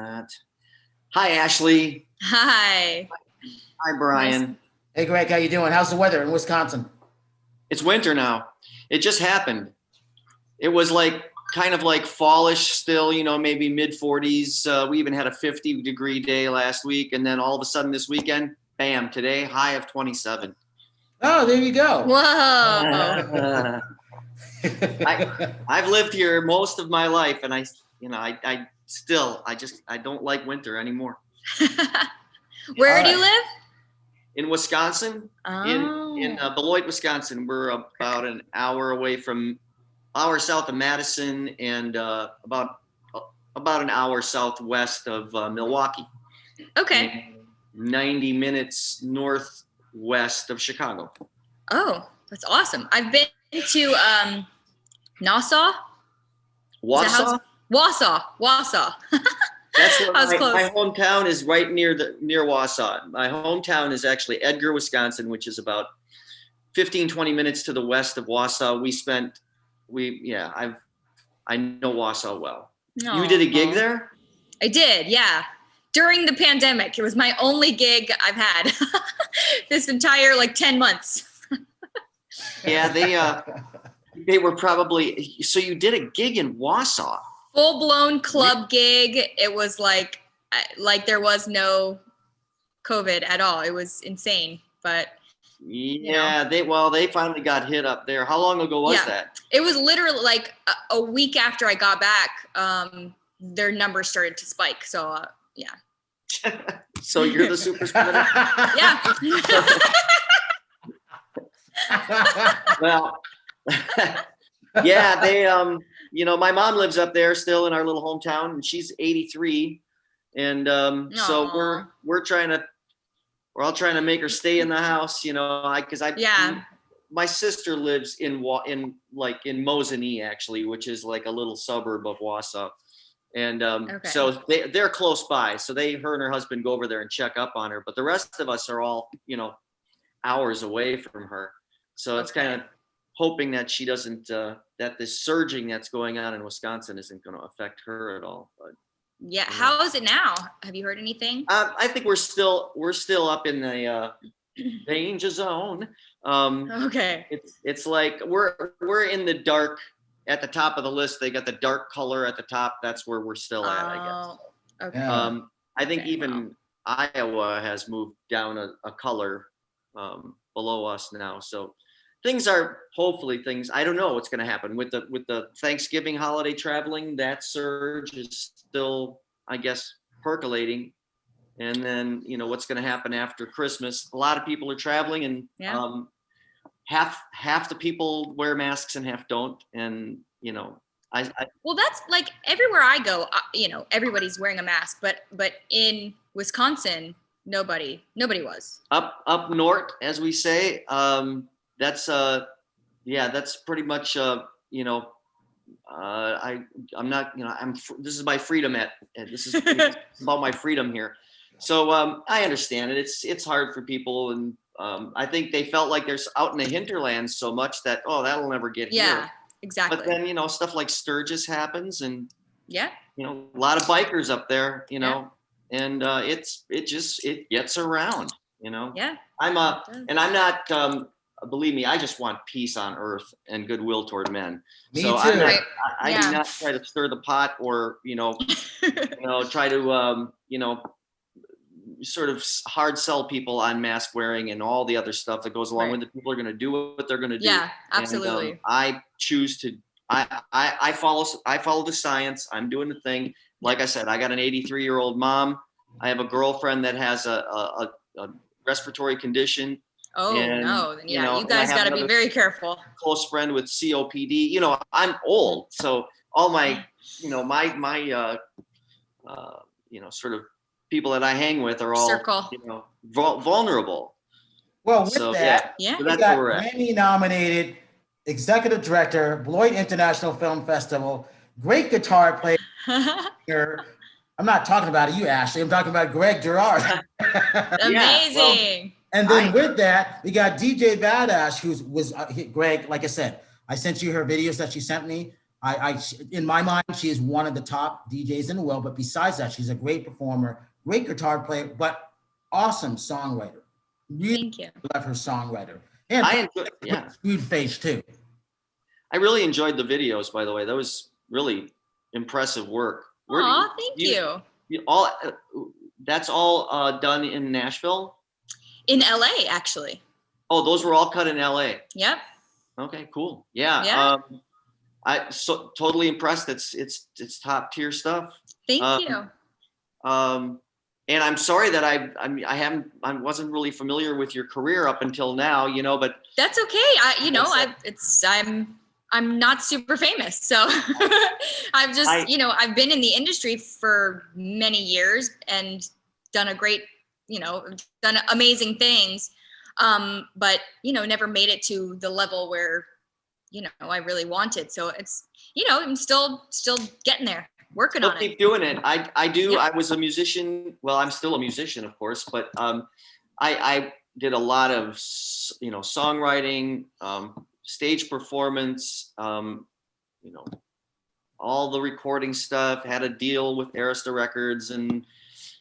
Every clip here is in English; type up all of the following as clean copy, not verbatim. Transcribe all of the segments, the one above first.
not. Hi, Ashley. Hi. Hi, Brian. Nice. Hey, Greg, how you doing? How's the weather in Wisconsin? It's winter now. It just happened. It was kind of like fallish still, maybe mid 40s. We even had a 50-degree day last week. And then all of a sudden this weekend, bam, today, high of 27. Oh, there you go. Whoa. I've lived here most of my life, and I don't like winter anymore. Where do you live? In Wisconsin, in Beloit, Wisconsin. We're about an hour south of Madison, and about an hour southwest of Milwaukee. Okay. And 90 minutes northwest of Chicago. Oh, that's awesome. I've been to Nassau. Wausau. That's where my hometown is, right near Wausau. My hometown is actually Edgar, Wisconsin, which is about 15, 20 minutes to the west of Wausau. I know Wausau well. Aww. You did a gig there? I did, yeah. During the pandemic. It was my only gig I've had this entire 10 months. Yeah, they were probably, so you did a gig in Wausau. Full-blown club gig. It was like there was no COVID at all. It was insane, but yeah, they finally got hit up there. How long ago was that? It was literally a week after I got back. Their numbers started to spike. So yeah. So you're the super spreader? Yeah. Well, yeah, they my mom lives up there still in our little hometown, and she's 83, and so we're all trying to make her stay in the house, my sister lives in Mosinee, actually, which is like a little suburb of Wausau, and so they're close by, so her and her husband go over there and check up on her, but the rest of us are all hours away from her, so it's kind of hoping that she doesn't, that this surging that's going on in Wisconsin isn't going to affect her at all. But yeah, how is it now? Have you heard anything? I think we're still up in the danger zone. Okay. It's like we're in the dark at the top of the list. They got the dark color at the top. That's where we're still at, I guess. Okay. I think even Iowa has moved down a color below us now. So things are I don't know what's going to happen with the Thanksgiving holiday traveling. That surge is still, I guess, percolating. And then, what's going to happen after Christmas? A lot of people are traveling, and half the people wear masks and half don't. And, well, that's everywhere I go, everybody's wearing a mask, but in Wisconsin, nobody was. Up north, as we say, that's pretty much I'm not, this is my freedom this is about my freedom here. So I understand it. It's hard for people, and I think they felt like they're out in the hinterlands so much that that'll never get here. Yeah, exactly. But then stuff like Sturgis happens, and a lot of bikers up there, and it gets around, Yeah. I'm not. Believe me, I just want peace on earth and goodwill toward men. Me so too. I do not try to stir the pot or try to sort of hard sell people on mask wearing and all the other stuff that goes along with it. People are going to do what they're going to do. Yeah, absolutely. And, I choose to. I follow the science. I'm doing the thing. Like I said, I got an 83-year-old mom. I have a girlfriend that has a respiratory condition. Oh, no. Then, you guys got to be very careful. Close friend with COPD. I'm old. So all my, my sort of people that I hang with are all, vulnerable. Well, with that, so we got Grammy-nominated executive director, Beloit International Film Festival, great guitar player. I'm not talking about you, Ashley. I'm talking about Greg Gerard. Amazing. And then with that, we got DJBadash, Greg, like I said, I sent you her videos that she sent me. In my mind, she is one of the top DJs in the world. But besides that, she's a great performer, great guitar player, but awesome songwriter. Really Thank you. love her songwriter. And sweet face too. I really enjoyed the videos, by the way. That was really impressive work. Aw, thank you. That's all done in Nashville? In LA, actually. Oh, those were all cut in LA. Yep. Okay, cool. Yeah. I so totally impressed. It's top tier stuff. Thank you. And I'm sorry that I wasn't really familiar with your career up until now, but that's okay. I'm not super famous, so I've just, I've been in the industry for many years and done done amazing things. But, never made it to the level where, I really wanted. So it's, I'm still getting there, working on it. Keep doing it. I do. Yep. I was a musician. Well, I'm still a musician, of course, but I did a lot of, songwriting, stage performance, all the recording stuff, had a deal with Arista Records and,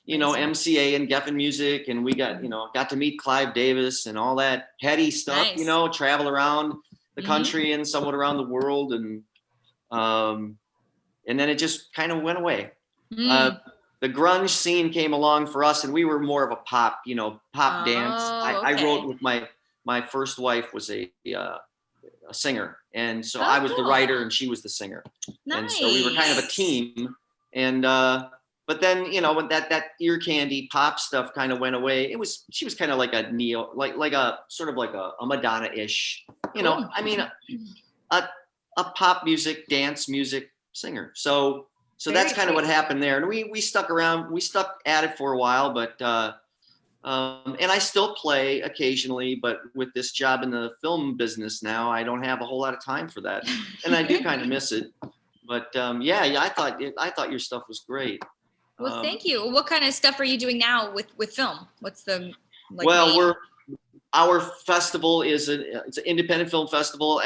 MCA and Geffen Music. And we got to meet Clive Davis and all that heady stuff, nice. Travel around the country and somewhat around the world. And then it just kind of went away. The grunge scene came along for us and we were more of a pop dance. I wrote with my first wife was a singer. And so I was the writer and she was the singer. Nice. And so we were kind of a team. And, but then, when that ear candy pop stuff kind of went away, she was kind of like a like a sort of like a Madonna-ish, I mean, a pop music, dance music singer. So that's kind of what happened there. And we stuck around, we stuck at it for a while, but, and I still play occasionally, but with this job in the film business now, I don't have a whole lot of time for that. And I do kind of miss it. But I thought your stuff was great. Well, thank you. What kind of stuff are you doing now with film? What's the our festival it's an independent film festival.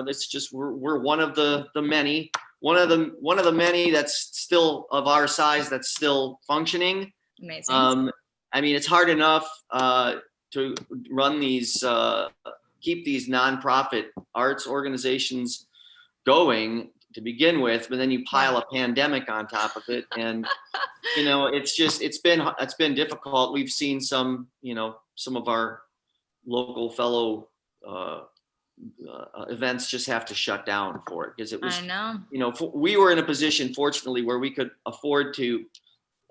That's just we're one of the many, one of the many that's still of our size that's still functioning. Amazing. I mean, it's hard enough to run these, keep these nonprofit arts organizations going to begin with, but then you pile a pandemic on top of it, and it's been difficult. We've seen some of our local fellow events just have to shut down for it because it was. I know. We were in a position, fortunately, where we could afford to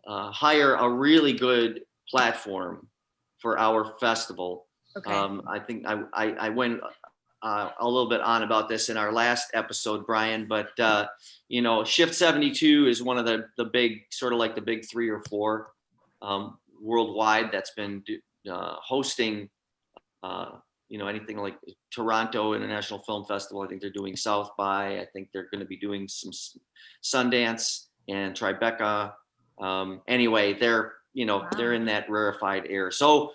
hire a really good platform for our festival. Okay. I think I went a little bit on about this in our last episode, Brian, but Shift 72 is one of the big, sort of like the big 3 or 4 worldwide that's been hosting anything like Toronto International Film Festival. I think they're doing South by. I think they're going to be doing some Sundance and Tribeca. Anyway, they're in that rarefied air. So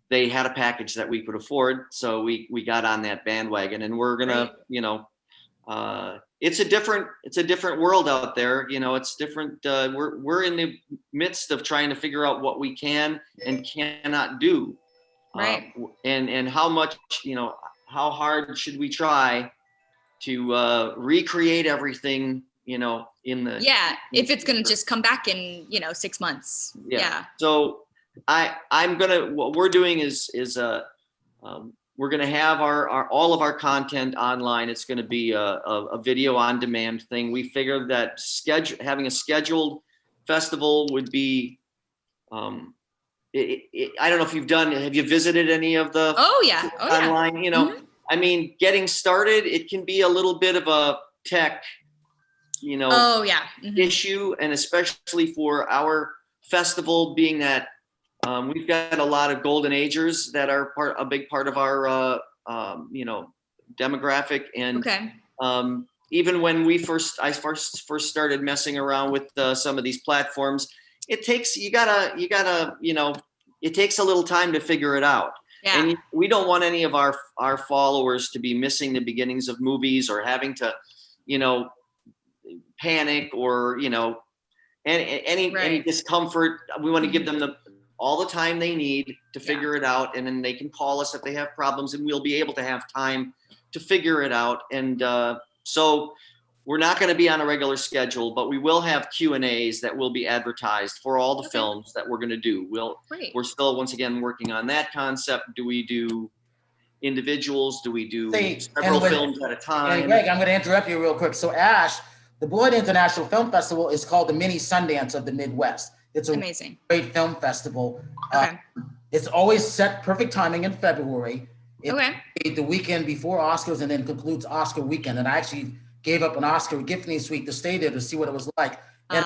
they had a package that we could afford. So we got on that bandwagon, and we're gonna, it's a different world out there. It's different. We're in the midst of trying to figure out what we can and cannot do. Right. And how much, how hard should we try to recreate everything, in the. Yeah. If it's going to just come back in, 6 months. Yeah. So what we're doing is we're going to have all of our content online. It's going to be a video on demand thing. We figured that having a scheduled festival would be, I don't know if have you visited any of the online, Mm-hmm. I mean, getting started, it can be a little bit of a tech, Mm-hmm. issue. And especially for our festival being that we've got a lot of golden agers that are a big part of our, demographic. And even when I first started messing around with some of these platforms, it takes, it takes a little time to figure it out. Yeah. And we don't want any of our followers to be missing the beginnings of movies or having to, panic or, any discomfort. We want to give them all the time they need to figure it out. And then they can call us if they have problems, and we'll be able to have time to figure it out. And so we're not going to be on a regular schedule, but we will have Q&As that will be advertised for all the films that we're going to do. We're still, once again, working on that concept. Do we do individuals? Do we do several films at a time? And Greg, I'm going to interrupt you real quick. So Ash, the Beloit International Film Festival is called the mini Sundance of the Midwest. It's amazing, great film festival. It's always set perfect timing in February. It's the weekend before Oscars and then concludes Oscar weekend. And I actually gave up an Oscar gifting suite to stay there to see what it was like. And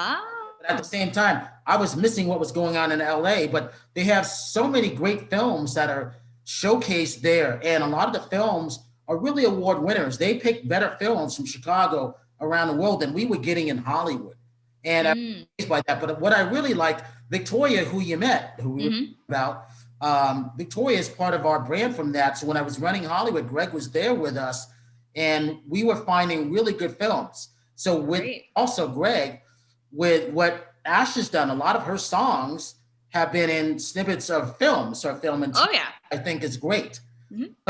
at the same time, I was missing what was going on in LA, but they have so many great films that are showcased there. And a lot of the films are really award winners. They pick better films from Chicago around the world than we were getting in Hollywood. And I'm amazed by that. But what I really liked, Victoria, who you met, who we were about, Victoria is part of our brand from that. So when I was running Hollywood, Greg was there with us, and we were finding really good films. So with also Greg, with what Ash has done, a lot of her songs have been in snippets of films or film, and I think is great.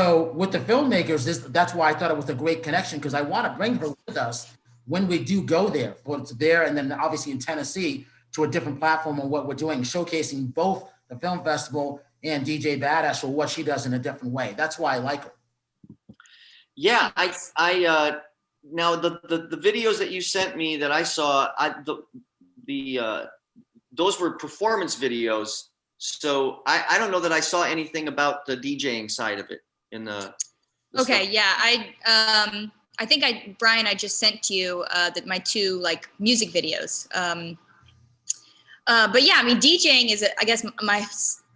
So with the filmmakers, that's why I thought it was a great connection, because I want to bring her with us when we do go there. It's there, and then obviously in Tennessee to a different platform on what we're doing, showcasing both the film festival and DJBadash for what she does in a different way. That's why I like her. Yeah, I now the videos that you sent me that I saw, those were performance videos. So I don't know that I saw anything about the DJing side of it in the stuff. I think Brian, I just sent you my 2 like music videos. But yeah, I mean, DJing is, I guess, my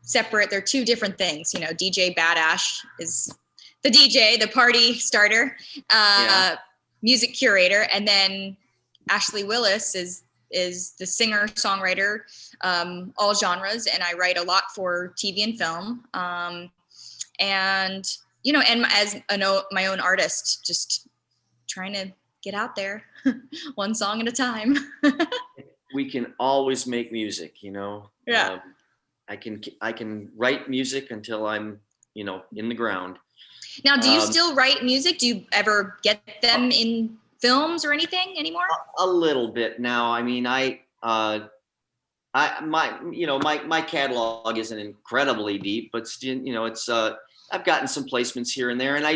separate. They're 2 different things. DJBadash is the DJ, the party starter, music curator, and then Ashley Willis is the singer songwriter, all genres, and I write a lot for TV and film, and as my own artist, just trying to get out there, one song at a time. We can always make music, I can write music until I'm in the ground. Now, do you still write music? Do you ever get them in films or anything anymore? A little bit now. I mean, my catalog isn't incredibly deep, but still, it's I've gotten some placements here and there, and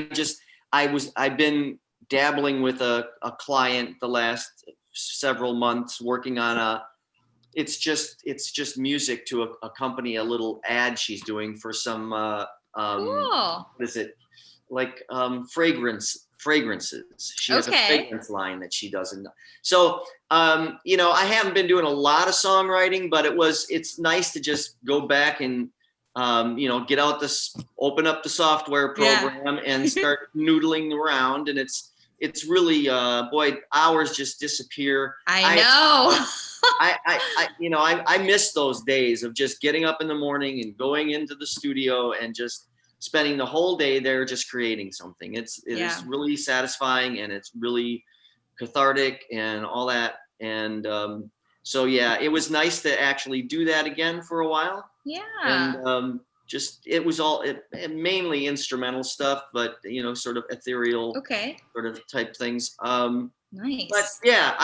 I've been dabbling with a client the last several months, working on it's just music to accompany a little ad she's doing for some cool. What is it? Like fragrances. She has a fragrance line that she does. And so, I haven't been doing a lot of songwriting, but it's nice to just go back and, get out open up the software program and start noodling around. And it's really, hours just disappear. I know. I miss those days of just getting up in the morning and going into the studio and just spending the whole day there just creating something. It is really satisfying, and it's really cathartic and all that. And so it was nice to actually do that again for a while. Yeah. And it was all mainly instrumental stuff, but sort of ethereal sort of type things. Nice. But yeah,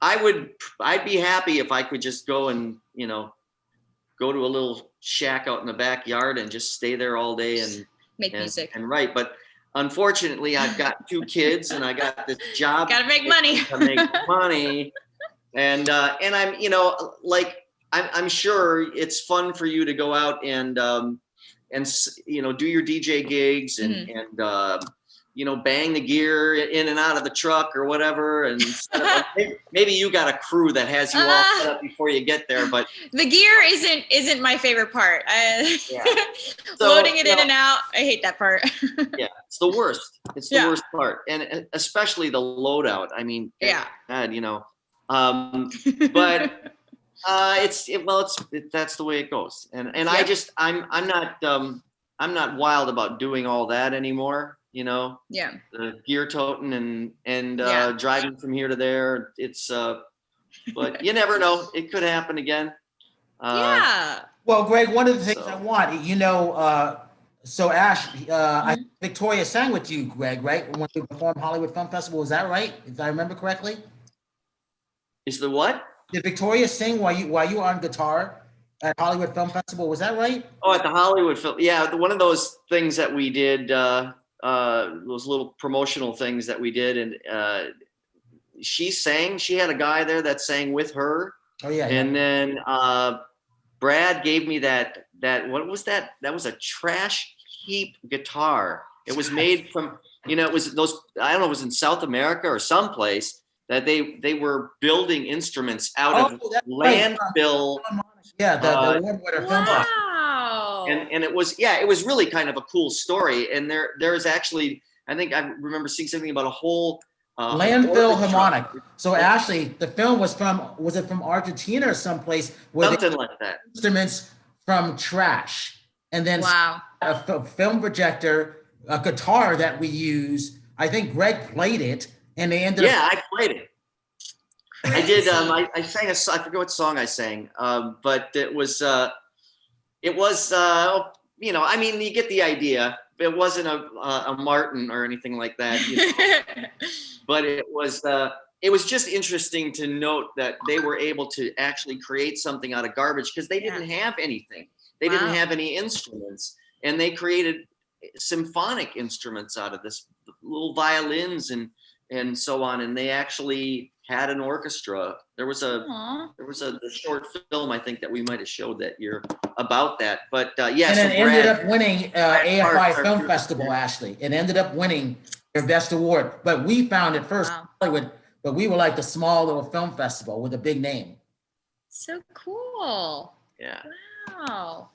I'd be happy if I could just go and go to a little shack out in the backyard and just stay there all day and make music and write. But unfortunately, I've got 2 kids and I got this job. Gotta make money. To make money. And I'm, I'm sure it's fun for you to go out and do your DJ gigs and bang the gear in and out of the truck or whatever. And maybe you got a crew that has you all set up before you get there, but the gear isn't my favorite part. Loading it in and out, I hate that part. Yeah, it's the worst. It's the worst part, and especially the loadout. I mean, God, but that's the way it goes. And I'm not wild about doing all that anymore. you know, yeah, the gear toting and driving from here to there. It's but you never know. It could happen again. Yeah. Well, Greg, one of the things I want, you know, so Ash, I Victoria sang with you, Greg, right? When you performed Hollywood Film Festival, is that right? If I remember correctly? Is the what? Did Victoria sing while you were on guitar at Hollywood Film Festival? Was that right? Oh, at the Hollywood Film. Yeah, one of those things that we did, those little promotional things that we did, and she sang. She had a guy there that sang with her. Oh yeah. And then Brad gave me that what was that? That was a trash heap guitar. It was made from, you know, it was those, I don't know, it was in South America or someplace that they were building instruments out of landfill. Right. Yeah, the award winner film. Wow. And it was, yeah, it was really kind of a cool story. And there is actually, I think I remember seeing something about a whole landfill harmonic. So Ashley, the film was it from Argentina or someplace where something like that, instruments from trash, and then a film projector, a guitar that we use. I think Greg played it, and they ended up. Yeah, I played it. I did. I sang I forget what song I sang, but it was you know, I mean, you get the idea. It wasn't a Martin or anything like that, you know? But it was just interesting to note that they were able to actually create something out of garbage because they didn't have anything. They didn't have any instruments, and they created symphonic instruments out of this, little violins and so on. And they actually had an orchestra. There was a short film I think that we might have showed that year about that. But and it ended up winning AFI Film Festival. Ashley, it ended up winning their best award. But we found it first Hollywood. But we were like the small little film festival with a big name. So cool. Yeah. Wow.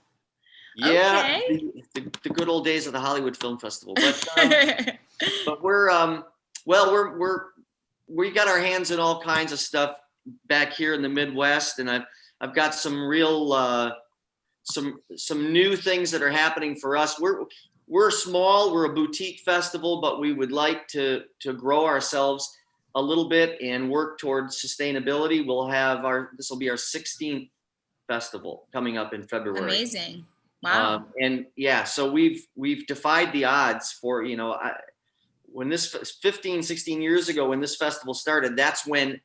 Yeah. Okay. The good old days of the Hollywood Film Festival. But but we got our hands in all kinds of stuff back here in the Midwest, and I've got some real some new things that are happening for us. We're small, we're a boutique festival, but we would like to grow ourselves a little bit and work towards sustainability. We'll have this will be our 16th festival coming up in February. Amazing. Wow. And yeah, so we've defied the odds for, you know, when this 15, 16 years ago, when this festival started, that's when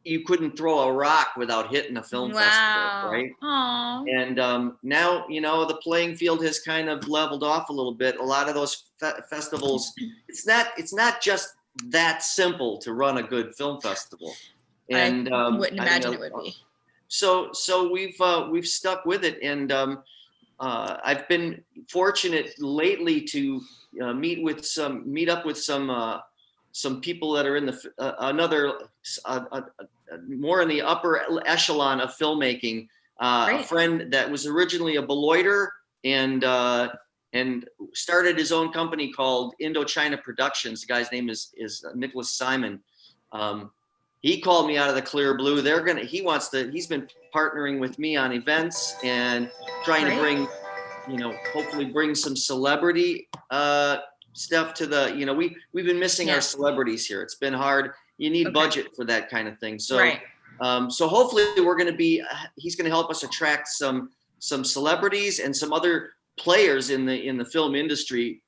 you couldn't throw a rock without hitting a film festival, right? Aww. And now, you know, the playing field has kind of leveled off a little bit. A lot of those festivals, it's not just that simple to run a good film festival. And I wouldn't imagine it would be. So we've stuck with it, and I've been fortunate lately to meet up with some people that are in the more in the upper echelon of filmmaking. A friend that was originally a Beloiter and started his own company called Indochina Productions. The guy's name is Nicholas Simon. He called me out of the clear blue. He's been partnering with me on events and trying to bring, you know, hopefully bring some celebrity stuff to the, you know, we've been missing our celebrities here. It's been hard. You need budget for that kind of thing. So, so hopefully he's going to help us attract some celebrities and some other players in the film industry,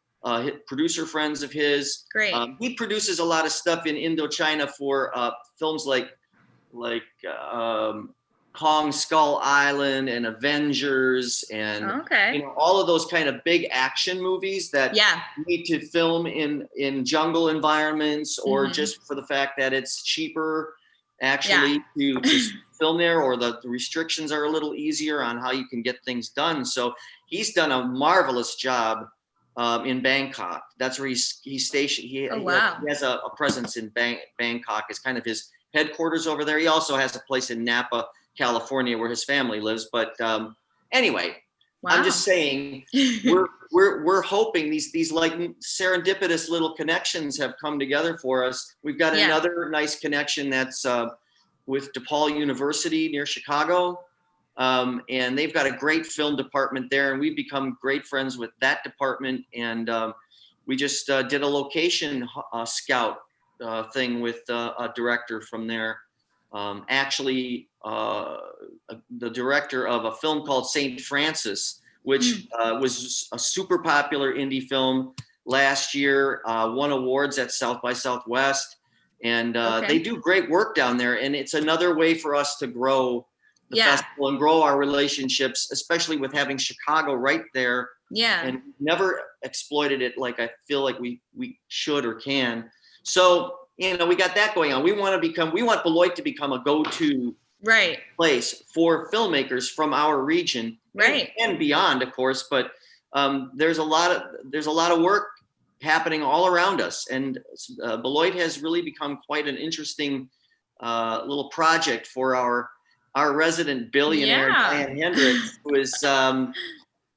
producer friends of his. Great. He produces a lot of stuff in Indochina for films like Kong Skull Island and Avengers and you know, all of those kind of big action movies that need to film in jungle environments, or just for the fact that it's cheaper actually to film there, or the restrictions are a little easier on how you can get things done. So he's done a marvelous job in Bangkok. That's where he's stationed. He has a presence in Bangkok. It's kind of his headquarters over there. He also has a place in Napa, California, where his family lives. But anyway, I'm just saying we're hoping these like serendipitous little connections have come together for us. We've got another nice connection that's with DePaul University near Chicago. And they've got a great film department there, and we've become great friends with that department. And we just did a location scout thing with a director from there. Actually, the director of a film called St. Francis, which was a super popular indie film last year, won awards at South by Southwest. And they do great work down there. And it's another way for us to grow the festival and grow our relationships, especially with having Chicago right there. Yeah. And never exploited it like I feel like we should or can. So, we got that going on. We want Beloit to become a go-to place for filmmakers from our region, and beyond, of course. But there's a lot of work happening all around us, and Beloit has really become quite an interesting little project for our resident billionaire Diane Hendricks, who is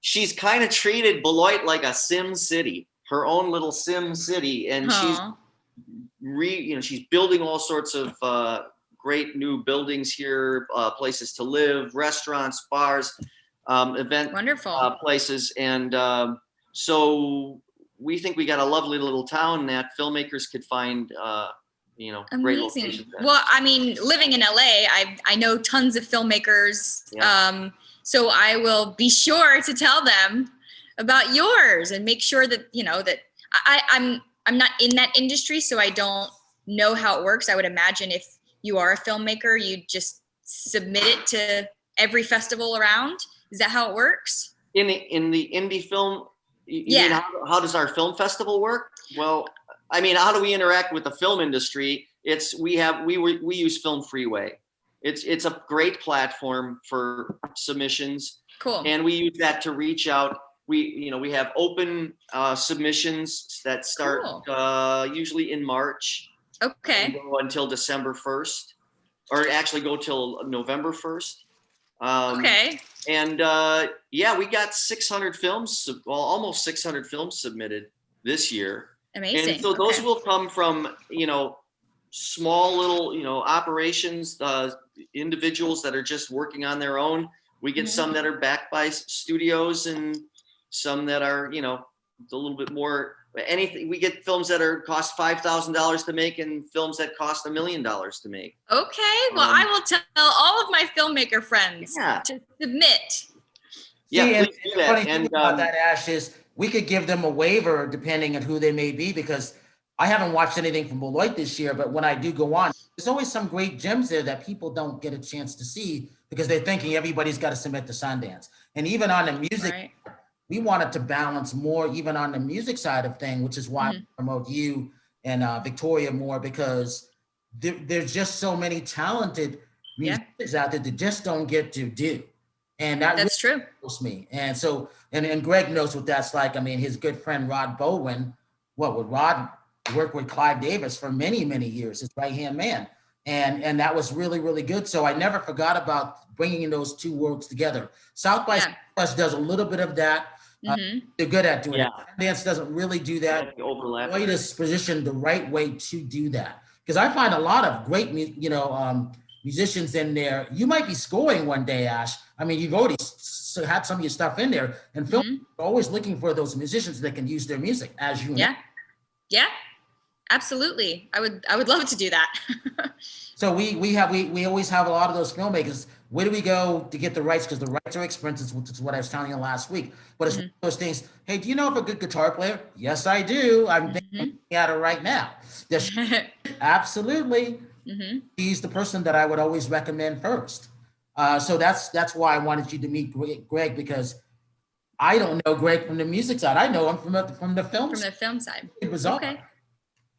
she's kind of treated Beloit like a Sim City, her own little Sim City, and she's building all sorts of great new buildings here, places to live, restaurants, bars, event places, and so we think we got a lovely little town that filmmakers could find, great locations. Well, I mean, living in LA, I know tons of filmmakers, so I will be sure to tell them about yours and make sure that that I'm not in that industry, so I don't know how it works. I would imagine if you are a filmmaker, you just submit it to every festival around. Is that how it works? In the indie film, you mean how does our film festival work? Well, I mean, how do we interact with the film industry? We use Film Freeway. It's a great platform for submissions. Cool. And we use that to reach out. We have open submissions that start usually in March. Okay. And go until December 1st, or actually go till November 1st. Okay. And we got 600 films, almost 600 films submitted this year. Amazing. And so those will come from, small little, operations, individuals that are just working on their own. We get some that are backed by studios and some that are, a little bit more anything. We get films that cost $5,000 to make and films that cost $1 million to make. Okay. Well, I will tell all of my filmmaker friends to submit. Yeah, please do that. Funny thing about that, Ash, is we could give them a waiver depending on who they may be, because I haven't watched anything from Beloit this year, but when I do go on, there's always some great gems there that people don't get a chance to see because they're thinking everybody's got to submit to Sundance. And even on the music, we wanted to balance more even on the music side of thing, which is why I promote you and Victoria more, because there's just so many talented musicians out there that just don't get to do. And that's really true. Me. And so, and Greg knows what that's like. I mean, his good friend Rod Bowen, Rod worked with Clive Davis for many, many years, his right-hand man. And that was really, really good. So I never forgot about bringing those two worlds together. South by Southwest does a little bit of that. They're good at doing it. Sundance doesn't really do that. Beloit is positioned the right way to do that. Because I find a lot of great, musicians in there. You might be scoring one day, Ash. I mean, you've already had some of your stuff in there, and film are always looking for those musicians that can use their music, as you know. Yeah, absolutely. I would love to do that. So we always have a lot of those filmmakers. Where do we go to get the rights? Because the rights are expensive, which is what I was telling you last week. But it's one of those things. Hey, do you know of a good guitar player? Yes, I do. I'm thinking at it right now. Absolutely. He's the person that I would always recommend first. So that's why I wanted you to meet Greg, because I don't know Greg from the music side. I know him from the film. From the film side. It was okay.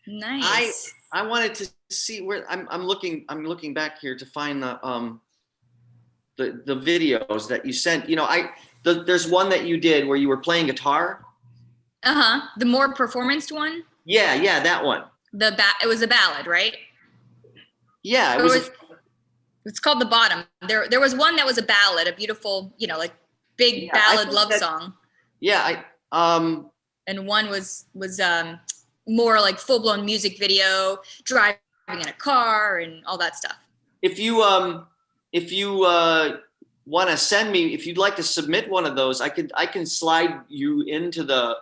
Nice. I wanted to see where I'm looking back here to find the videos that you sent. There's one that you did where you were playing guitar. The more performance one. Yeah, that one. It was a ballad, right? Yeah, it's called The Bottom. There was one that was a ballad, a beautiful, like big ballad love song. Yeah, and one was more like full-blown music video, driving in a car and all that stuff. If you want to send me, if you'd like to submit one of those, I can slide you into the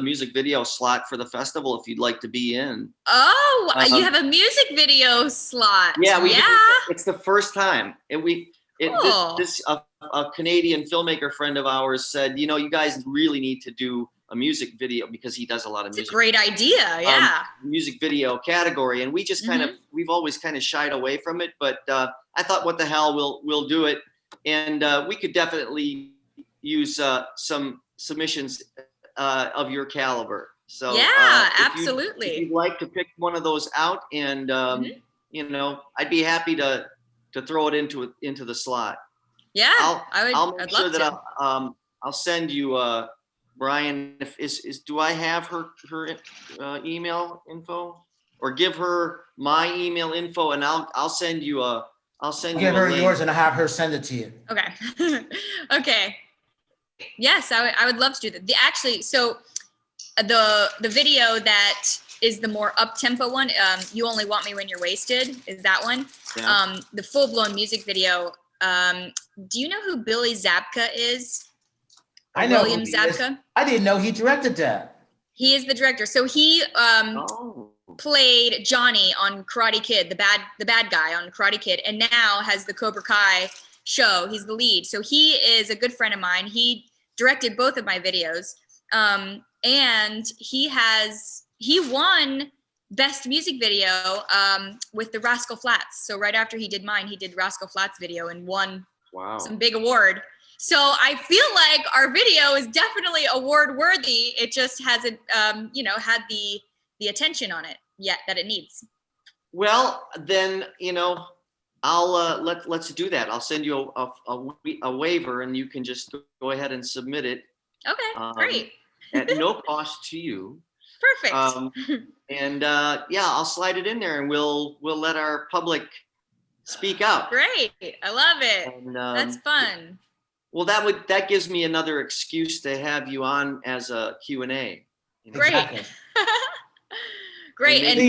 music video slot for the festival if you'd like to be in. Oh, you have a music video slot. Yeah, it's the first time, and cool. A Canadian filmmaker friend of ours said, you guys really need to do a music video, because he does a lot of music. It's a great idea. Yeah. Music video category. And we just we've always kind of shied away from it, but I thought, what the hell, we'll do it. And we could definitely use some submissions of your caliber. So yeah, absolutely. If you'd like to pick one of those out, and I'd be happy to throw it into the slot. Yeah, I'll make sure that I'll send you Brian. Do I have her email info, or give her my email info, and I'll send you a. Give her yours, and I'll have her send it to you. Okay. Okay. Yes, I would love to do that. So the video that is the more up-tempo one, You Only Want Me When You're Wasted, is that one. Yeah. The full-blown music video. Do you know who Billy Zabka is? I know William Zabka. I didn't know he directed that. He is the director. So he played Johnny on Karate Kid, the bad guy on Karate Kid, and now has the Cobra Kai show. He's the lead. So he is a good friend of mine. He directed both of my videos. And he won Best Music Video with the Rascal Flatts. So right after he did mine, he did Rascal Flatts video and won some big award. So I feel like our video is definitely award worthy. It just hasn't, had the attention on it yet that it needs. Well, then, I'll let's do that. I'll send you a waiver, and you can just go ahead and submit it. Okay, great. At no cost to you. Perfect. I'll slide it in there, and we'll let our public speak out. Great, I love it. And, that's fun. Well, that gives me another excuse to have you on as a Q&A. Great. Exactly. Great. And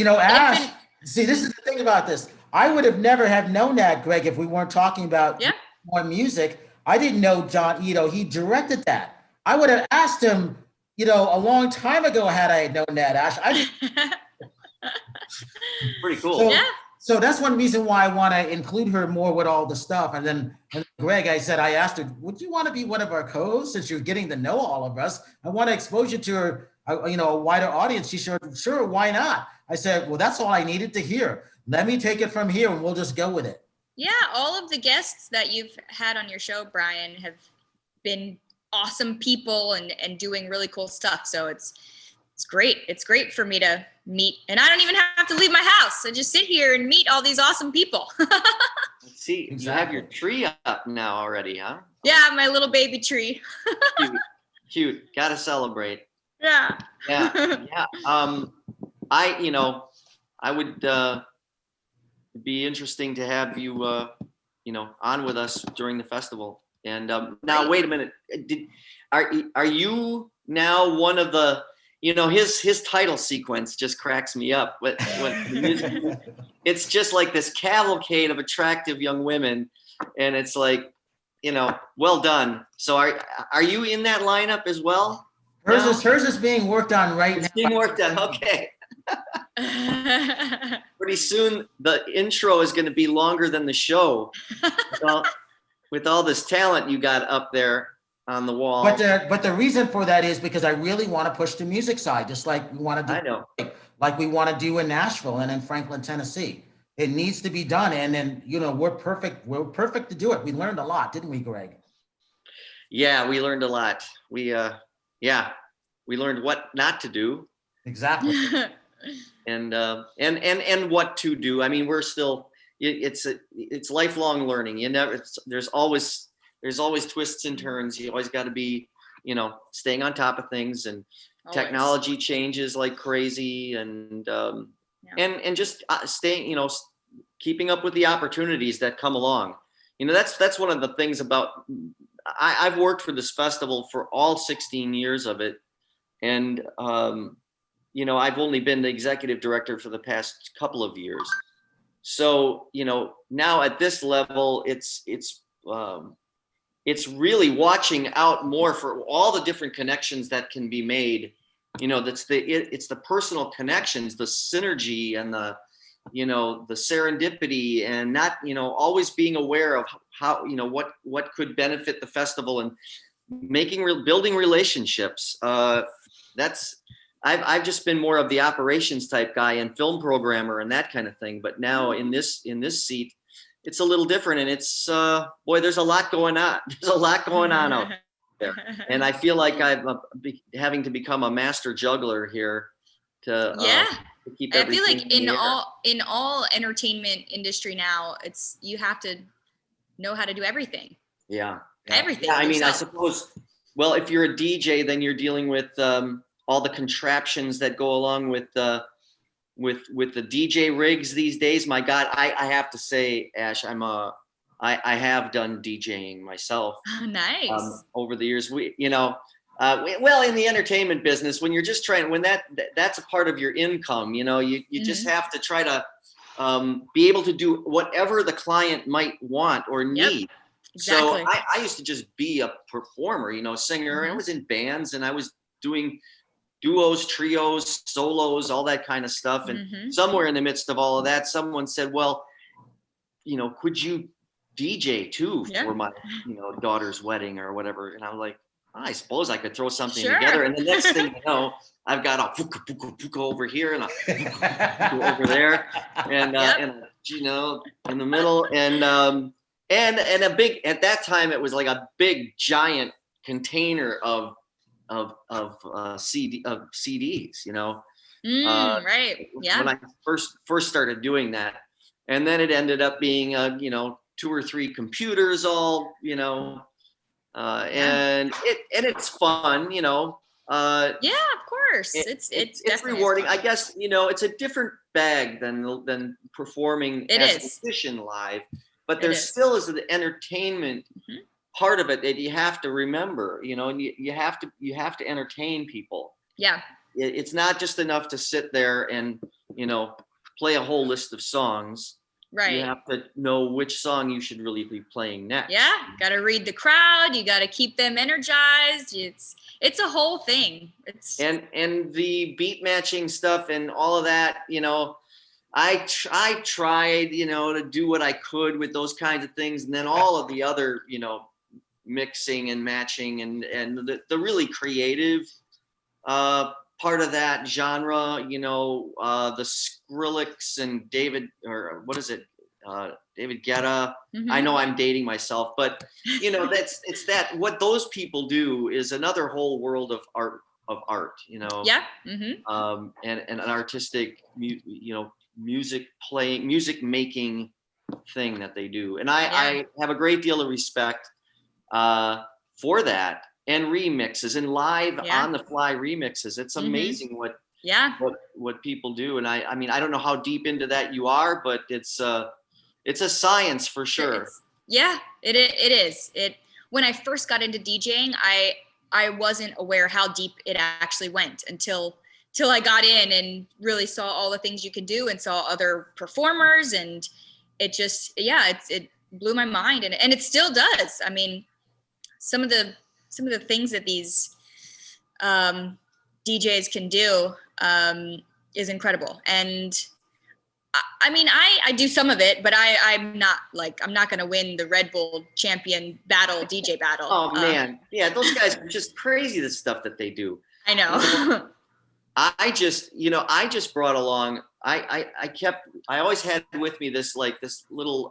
Ash, see, this is the thing about this. I would have never have known that, Greg, if we weren't talking about more music. I didn't know John Ito. He directed that. I would have asked him, a long time ago had I known that, Ash. I didn't. Pretty cool. So that's one reason why I want to include her more with all the stuff. And then Greg, I asked her, would you want to be one of our co-hosts since you're getting to know all of us? I want to expose you to her, a wider audience. She said, sure, why not? I said, well, that's all I needed to hear. Let me take it from here and we'll just go with it. Yeah, all of the guests that you've had on your show, Brian, have been awesome people and doing really cool stuff. So it's great. It's great for me to meet, and I don't even have to leave my house. I just sit here and meet all these awesome people. Let's see, exactly. You have your tree up now already, huh? Yeah, my little baby tree. Cute. Gotta celebrate. Yeah. Yeah. I would be interesting to have you, on with us during the festival. And now, wait a minute. Are you now one of the? His title sequence just cracks me up. When the music, it's just like this cavalcade of attractive young women, and it's like, well done. So are you in that lineup as well? Hers is being worked on right now. Being worked on. Okay. Pretty soon the intro is going to be longer than the show. With all this talent you got up there on the wall. But the reason for that is because I really want to push the music side, just like we want to do. I know. Like we want to do in Nashville and in Franklin, Tennessee. It needs to be done, and then we're perfect. We're perfect to do it. We learned a lot, didn't we, Greg? Yeah, we learned a lot. We learned what not to do. Exactly. and what to do. I mean, we're still. It's lifelong learning. There's always twists and turns. You always got to be, staying on top of things, and always. Technology changes like crazy, and just staying, keeping up with the opportunities that come along. That's one of the things about. I've worked for this festival for all 16 years of it, and I've only been the executive director for the past couple of years. So, now at this level, it's it's really watching out more for all the different connections that can be made. It's the personal connections, the synergy, and the serendipity, and not, always being aware of how, what could benefit the festival, and building relationships. I've just been more of the operations type guy and film programmer and that kind of thing. But now in this seat, it's a little different, and it's boy, there's a lot going on. There's a lot going on out there, and I feel like I'm having to become a master juggler here to keep everything. I feel like in all entertainment industry now, you have to know how to do everything. Yeah. Everything. Yeah, I mean, I suppose. Well, if you're a DJ, then you're dealing with all the contraptions that go along with the DJ rigs these days. My God, I have to say, Ash, I have done DJing myself. Oh, nice. Over the years, well, in the entertainment business, when you're just trying, that's a part of your income, you just have to try to be able to do whatever the client might want or need. Yep. Exactly. So I used to just be a performer, singer. And I was in bands, and I was doing duos, trios, solos, all that kind of stuff. And somewhere in the midst of all of that, someone said, well, could you DJ too for my, daughter's wedding or whatever? And I'm like, I suppose I could throw something together. And the next thing you know, I've got a puka over here and a puka over there, and and in the middle, and a big, at that time it was like a big giant container of CDs, right. Yeah. When I first started doing that, and then it ended up being 2 or 3 computers, all and it's fun, yeah, of course. It's rewarding. I guess it's a different bag than performing as a musician live, but there still is the entertainment part of it that you have to remember, and you have to entertain people. Yeah. It's not just enough to sit there and, play a whole list of songs. Right. You have to know which song you should really be playing next. Yeah. Got to read the crowd. You got to keep them energized. It's a whole thing. And the beat matching stuff and all of that, I tried, to do what I could with those kinds of things. And then all of the other, mixing and matching and the really creative part of that genre, the Skrillex and David Guetta. I know I'm dating myself, but it's that what those people do is another whole world of art, Yeah. And an artistic, music making thing that they do. And I have a great deal of respect for that, and remixes and live on the fly remixes. It's amazing what people do. And I mean, I don't know how deep into that you are, but it's a science for sure. It is. When I first got into DJing, I wasn't aware how deep it actually went until I got in and really saw all the things you can do and saw other performers, and it just, it blew my mind, and it still does. I mean, some of the things that these DJs can do is incredible. And I mean, I do some of it, but I'm not going to win the Red Bull champion DJ battle. Oh man. Yeah. Those guys are just crazy, the stuff that they do. I know. I just brought along, I always had with me this little,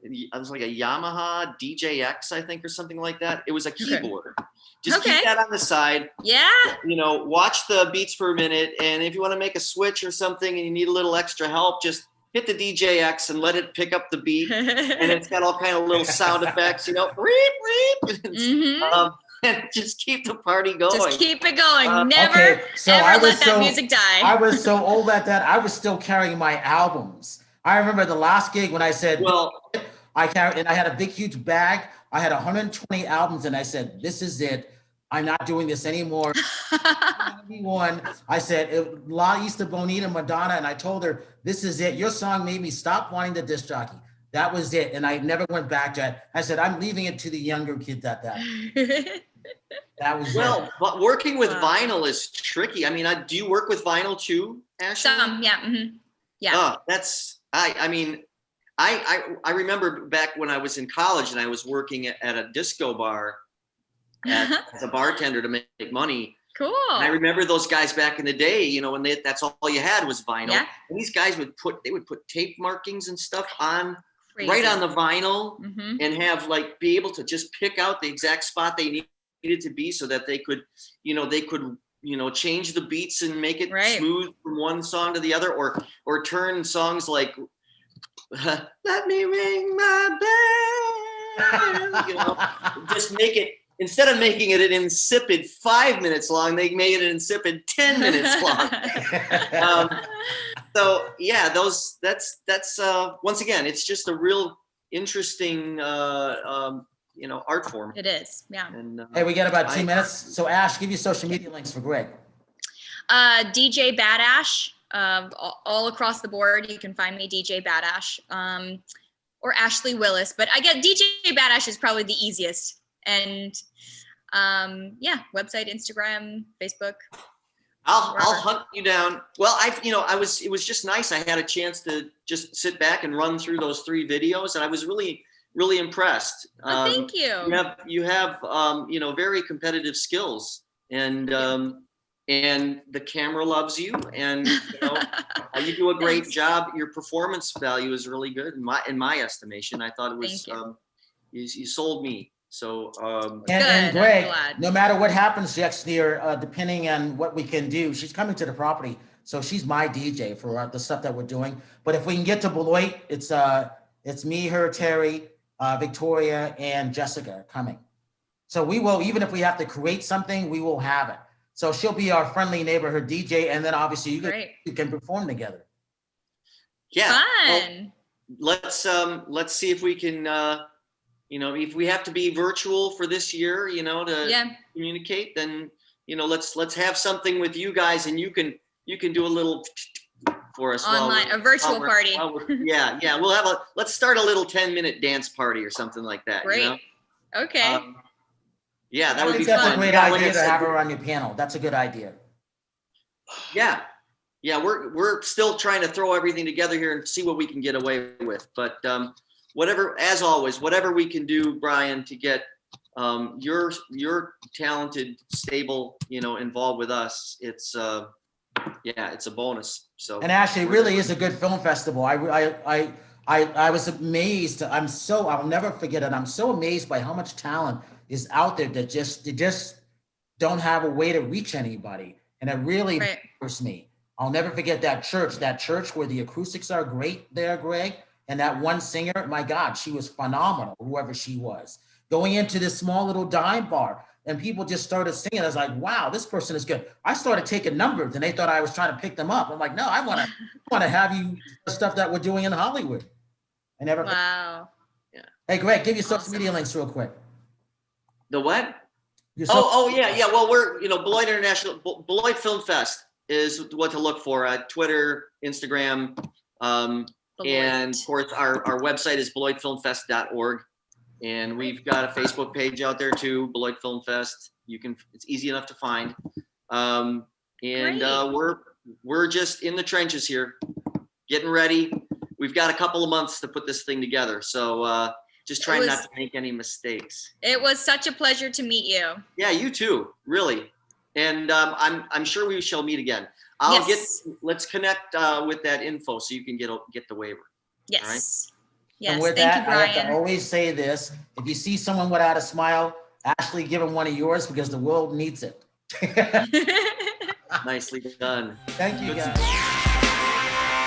it was like a Yamaha DJX, I think, or something like that. It was a keyboard. Just keep that on the side. Yeah. Watch the beats per minute. And if you want to make a switch or something and you need a little extra help, just hit the DJX and let it pick up the beat. And it's got all kind of little sound effects, reep, reep. And just keep the party going. Just keep it going. Never ever let that music die. I was so old at that. I was still carrying my albums. I remember the last gig when I said, I had a big, huge bag. I had 120 albums, and I said, this is it. I'm not doing this anymore. I said, La Easter Bonita Madonna, and I told her, this is it. Your song made me stop wanting the disc jockey. That was it. And I never went back to it. I said, I'm leaving it to the younger kids at that. That was it. But working with vinyl is tricky. I mean, do you work with vinyl too, Ashley? Some, yeah. Mm-hmm. Yeah. I mean, I remember back when I was in college and I was working at a disco bar as a bartender to make money. Cool. And I remember those guys back in the day, you know, when that's all you had was vinyl. Yeah. And these guys would put tape markings and stuff on right on the vinyl and have be able to just pick out the exact spot they needed to be so that they could change the beats and make it smooth from one song to the other, or turn songs like "Let Me Ring My Bell," just make it. Instead of making it an insipid 5 minutes long, they made it an insipid 10 minutes long. So yeah, that's once again, it's just a real interesting, art form. It is, yeah. And, hey, we got about 2 minutes. So Ash, give your social media links for Greg. DJBadash, all across the board. You can find me DJBadash, or Ashley Willis, but I get DJBadash is probably the easiest. And website, Instagram, Facebook. I'll hunt you down. Well, it was just nice. I had a chance to just sit back and run through those 3 videos, and I was really, really impressed. Thank you. You have very competitive skills, and the camera loves you, and you do a great job. Your performance value is really good in my estimation. I thought it was you sold me. So and Greg, no matter what happens next year, depending on what we can do, she's coming to the property, so she's my DJ for the stuff that we're doing. But if we can get to Beloit, it's me, her, Terry, Victoria, and Jessica coming. So we will, even if we have to create something, we will have it. So she'll be our friendly neighborhood DJ, and then obviously you can perform together. Yeah. Fun. Well, let's see if we can. If we have to be virtual for this year, to communicate, then, let's have something with you guys, and you can do a little for us online, a virtual party. Let's start a little 10-minute dance party or something like that. Great. Okay. That would be fun. That's a great idea to have her on your panel. That's a good idea. Yeah. Yeah. We're still trying to throw everything together here and see what we can get away with. But, as always, whatever we can do, Brian, to get your talented stable, involved with us, it's a bonus. So. And Ashley, it really is a good film festival. I was amazed. I'll never forget it. I'm so amazed by how much talent is out there that they just don't have a way to reach anybody, and it really bothers me. I'll never forget that church where the acoustics are great there, Greg. And that one singer, my God, she was phenomenal, whoever she was. Going into this small little dive bar, and people just started singing. I was like, wow, this person is good. I started taking numbers, and they thought I was trying to pick them up. I'm like, no, I want to have you the stuff that we're doing in Hollywood. I never. Wow. Yeah. Hey, Greg, give your social media links real quick. The what? Yeah. Well, we're Beloit International, Beloit Film Fest is what to look for. Twitter, Instagram. And of course, our website is beloitfilmfest.org, and we've got a Facebook page out there too, Beloit Film Fest. It's easy enough to find. We're just in the trenches here, getting ready. We've got a couple of months to put this thing together, so just trying not to make any mistakes. It was such a pleasure to meet you. Yeah, you too, really. And I'm sure we shall meet again. Let's connect with that info so you can get the waiver. Yes. All right? Yes. And with Thank that, you, Brian. I have to always say this: if you see someone without a smile, Ashley, give him one of yours because the world needs it. Nicely done. Thank you, Good guys.